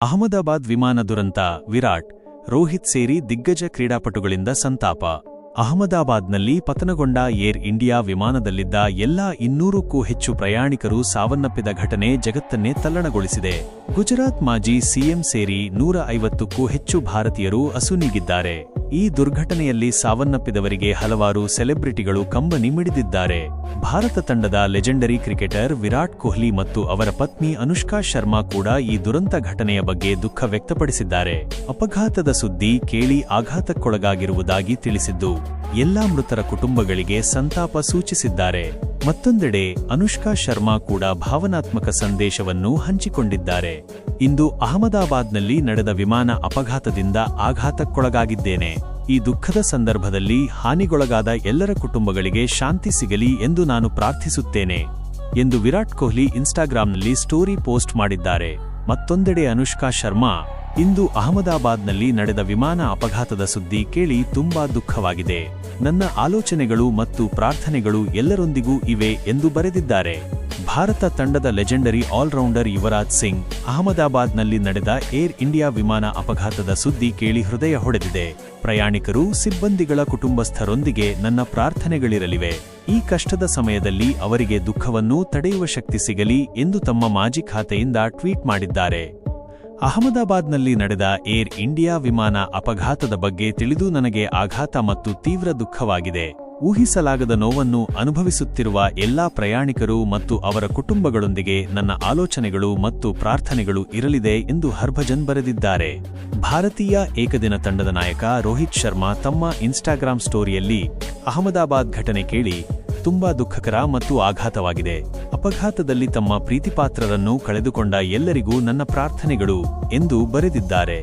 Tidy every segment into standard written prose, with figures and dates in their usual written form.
ಅಹಮದಾಬಾದ್ ವಿಮಾನ ದುರಂತ ವಿರಾಟ್, ರೋಹಿತ್ ಸೇರಿ ದಿಗ್ಗಜ ಕ್ರೀಡಾಪಟುಗಳಿಂದ ಸಂತಾಪ. ಅಹಮದಾಬಾದ್ನಲ್ಲಿ ಪತನಗೊಂಡ ಏರ್ ಇಂಡಿಯಾ ವಿಮಾನದಲ್ಲಿದ್ದ ಎಲ್ಲಾ 200ಕ್ಕೂ ಹೆಚ್ಚು ಪ್ರಯಾಣಿಕರು ಸಾವನ್ನಪ್ಪಿದ ಘಟನೆ ಜಗತ್ತನ್ನೇ ತಲ್ಲಣಗೊಳಿಸಿದೆ. ಗುಜರಾತ್ ಮಾಜಿ ಸಿಎಂ ಸೇರಿ 150ಕ್ಕೂ ಹೆಚ್ಚು ಭಾರತೀಯರು ಅಸುನೀಗಿದ್ದಾರೆ. ಈ ದುರ್ಘಟನೆಯಲ್ಲಿ ಸಾವನ್ನಪ್ಪಿದವರಿಗೆ ಹಲವಾರು ಸೆಲೆಬ್ರಿಟಿಗಳು ಕಂಬನಿ ಮಿಡಿದಿದ್ದಾರೆ. ಭಾರತ ತಂಡದ ಲೆಜೆಂಡರಿ ಕ್ರಿಕೆಟರ್ ವಿರಾಟ್ ಕೊಹ್ಲಿ ಮತ್ತು ಅವರ ಪತ್ನಿ ಅನುಷ್ಕಾ ಶರ್ಮಾ ಕೂಡ ಈ ದುರಂತ ಘಟನೆಯ ಬಗ್ಗೆ ದುಃಖ ವ್ಯಕ್ತಪಡಿಸಿದ್ದಾರೆ. ಅಪಘಾತದ ಸುದ್ದಿ ಕೇಳಿ ಆಘಾತಕ್ಕೊಳಗಾಗಿರುವುದಾಗಿ ತಿಳಿಸಿದ್ದು, ಎಲ್ಲಾ ಮೃತರ ಕುಟುಂಬಗಳಿಗೆ ಸಂತಾಪ ಸೂಚಿಸಿದ್ದಾರೆ. ಮತ್ತೊಂದೆಡೆ ಅನುಷ್ಕಾ ಶರ್ಮಾ ಕೂಡ ಭಾವನಾತ್ಮಕ ಸಂದೇಶವನ್ನು ಹಂಚಿಕೊಂಡಿದ್ದಾರೆ. ಇಂದು ಅಹಮದಾಬಾದ್ನಲ್ಲಿ ನಡೆದ ವಿಮಾನ ಅಪಘಾತದಿಂದ ಆಘಾತಕ್ಕೊಳಗಾಗಿದ್ದೇನೆ. ಈ ದುಃಖದ ಸಂದರ್ಭದಲ್ಲಿ ಹಾನಿಗೊಳಗಾದ ಎಲ್ಲರ ಕುಟುಂಬಗಳಿಗೆ ಶಾಂತಿ ಸಿಗಲಿ ಎಂದು ನಾನು ಪ್ರಾರ್ಥಿಸುತ್ತೇನೆ ಎಂದು ವಿರಾಟ್ ಕೊಹ್ಲಿ ಇನ್ಸ್ಟಾಗ್ರಾಂನಲ್ಲಿ ಸ್ಟೋರಿ ಪೋಸ್ಟ್ ಮಾಡಿದ್ದಾರೆ. ಮತ್ತೊಂದೆಡೆ ಅನುಷ್ಕಾ ಶರ್ಮಾ, ಇಂದು ಅಹಮದಾಬಾದ್ನಲ್ಲಿ ನಡೆದ ವಿಮಾನ ಅಪಘಾತದ ಸುದ್ದಿ ಕೇಳಿ ತುಂಬಾ ದುಃಖವಾಗಿದೆ. ನನ್ನ ಆಲೋಚನೆಗಳು ಮತ್ತು ಪ್ರಾರ್ಥನೆಗಳು ಎಲ್ಲರೊಂದಿಗೂ ಇವೆ ಎಂದು ಬರೆದಿದ್ದಾರೆ. ಭಾರತ ತಂಡದ ಲೆಜೆಂಡರಿ ಆಲ್ರೌಂಡರ್ ಯುವರಾಜ್ ಸಿಂಗ್, ಅಹಮದಾಬಾದ್ನಲ್ಲಿ ನಡೆದ ಏರ್ ಇಂಡಿಯಾ ವಿಮಾನ ಅಪಘಾತದ ಸುದ್ದಿ ಕೇಳಿ ಹೃದಯ ಹೊಡೆದಿದೆ. ಪ್ರಯಾಣಿಕರು, ಸಿಬ್ಬಂದಿಗಳ ಕುಟುಂಬಸ್ಥರೊಂದಿಗೆ ನನ್ನ ಪ್ರಾರ್ಥನೆಗಳಿರಲಿವೆ. ಈ ಕಷ್ಟದ ಸಮಯದಲ್ಲಿ ಅವರಿಗೆ ದುಃಖವನ್ನು ತಡೆಯುವ ಶಕ್ತಿ ಸಿಗಲಿ ಎಂದು ತಮ್ಮ ಮಾಜಿ ಖಾತೆಯಿಂದ ಟ್ವೀಟ್ ಮಾಡಿದ್ದಾರೆ. ಅಹಮದಾಬಾದ್ನಲ್ಲಿ ನಡೆದ ಏರ್ ಇಂಡಿಯಾ ವಿಮಾನ ಅಪಘಾತದ ಬಗ್ಗೆ ತಿಳಿದು ನನಗೆ ಆಘಾತ ಮತ್ತು ತೀವ್ರ ದುಃಖವಾಗಿದೆ. ಊಹಿಸಲಾಗದ ನೋವನ್ನು ಅನುಭವಿಸುತ್ತಿರುವ ಎಲ್ಲಾ ಪ್ರಯಾಣಿಕರು ಮತ್ತು ಅವರ ಕುಟುಂಬಗಳೊಂದಿಗೆ ನನ್ನ ಆಲೋಚನೆಗಳು ಮತ್ತು ಪ್ರಾರ್ಥನೆಗಳು ಇರಲಿದೆ ಎಂದು ಹರ್ಭಜನ್ ಬರೆದಿದ್ದಾರೆ. ಭಾರತೀಯ ಏಕದಿನ ತಂಡದ ನಾಯಕ ರೋಹಿತ್ ಶರ್ಮಾ ತಮ್ಮ ಇನ್ಸ್ಟಾಗ್ರಾಂ ಸ್ಟೋರಿಯಲ್ಲಿ, ಅಹಮದಾಬಾದ್ ಘಟನೆ ಕೇಳಿ ತುಂಬಾ ದುಃಖಕರ ಮತ್ತು ಆಘಾತವಾಗಿದೆ. ಅಪಘಾತದಲ್ಲಿ ತಮ್ಮ ಪ್ರೀತಿಪಾತ್ರರನ್ನು ಕಳೆದುಕೊಂಡ ಎಲ್ಲರಿಗೂ ನನ್ನ ಪ್ರಾರ್ಥನೆಗಳು ಎಂದು ಬರೆದಿದ್ದಾರೆ.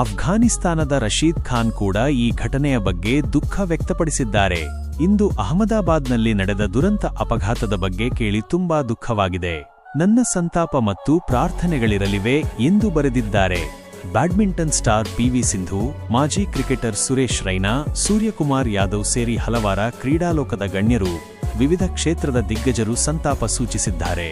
ಅಫ್ಘಾನಿಸ್ತಾನದ ರಶೀದ್ ಖಾನ್ ಕೂಡ ಈ ಘಟನೆಯ ಬಗ್ಗೆ ದುಃಖ ವ್ಯಕ್ತಪಡಿಸಿದ್ದಾರೆ. ಇಂದು ಅಹಮದಾಬಾದ್ನಲ್ಲಿ ನಡೆದ ದುರಂತ ಅಪಘಾತದ ಬಗ್ಗೆ ಕೇಳಿ ತುಂಬಾ ದುಃಖವಾಗಿದೆ. ನನ್ನ ಸಂತಾಪ ಮತ್ತು ಪ್ರಾರ್ಥನೆಗಳಿರಲಿವೆ ಎಂದು ಬರೆದಿದ್ದಾರೆ. ಬ್ಯಾಡ್ಮಿಂಟನ್ ಸ್ಟಾರ್ ಪಿವಿ ಸಿಂಧು, ಮಾಜಿ ಕ್ರಿಕೆಟರ್ ಸುರೇಶ್ ರೈನಾ, ಸೂರ್ಯಕುಮಾರ್ ಯಾದವ್ ಸೇರಿ ಹಲವಾರ ಕ್ರೀಡಾಲೋಕದ ಗಣ್ಯರು, ವಿವಿಧ ಕ್ಷೇತ್ರದ ದಿಗ್ಗಜರು ಸಂತಾಪ ಸೂಚಿಸಿದ್ದಾರೆ.